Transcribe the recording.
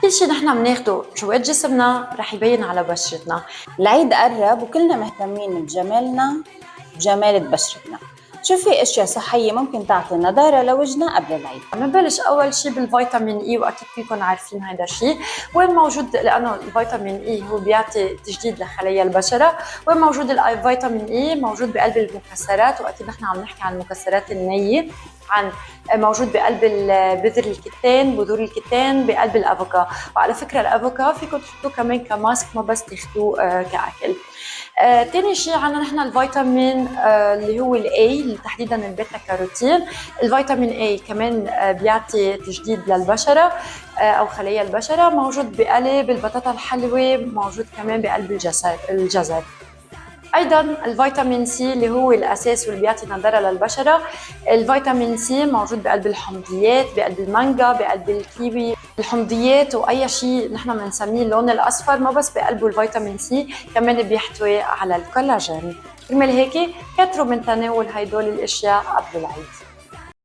كل شي نحن بناخده جوات جسمنا رح يبين على بشرتنا. العيد قرب وكلنا مهتمين بجمالنا بجمال بشرتنا. شو في اشياء صحية ممكن تعطي نضارة لوجهنا قبل العيد؟ بنبلش اول شيء بالفيتامين اي، واكيد فيكم عارفين هذا الشيء. وين موجود؟ لانه الفيتامين اي هو بيعطي تجديد لخلايا البشره. وين موجود الفيتامين اي؟ موجود بقلب المكسرات، واكيد نحن عم نحكي عن المكسرات النيه، عن موجود بقلب بذر الكتان، بذور الكتان، بقلب الافوكا. وعلى فكره الافوكا فيكم تحطوه كمان كماسك، ما بس تاخذوه كاكل. تاني شيء عنا نحن الفيتامين اللي هو الاي، تحديدا البيتا كاروتين. الفيتامين اي كمان بيعطي تجديد للبشره او خلايا البشره. موجود بقلب البطاطا الحلوه، موجود كمان بقلب الجزر. ايضا الفيتامين سي اللي هو الاساس واللي بيعطي نضاره للبشره. الفيتامين سي موجود بقلب الحمضيات، بقلب المانجا، بقلب الكيوي. الحمضيات واي شيء نحن بنسميه اللون الاصفر ما بس بقلبه الفيتامين سي، كمان بيحتوي على الكولاجين. كرمال هيك كثروا من تناول هدول الاشياء قبل العيد.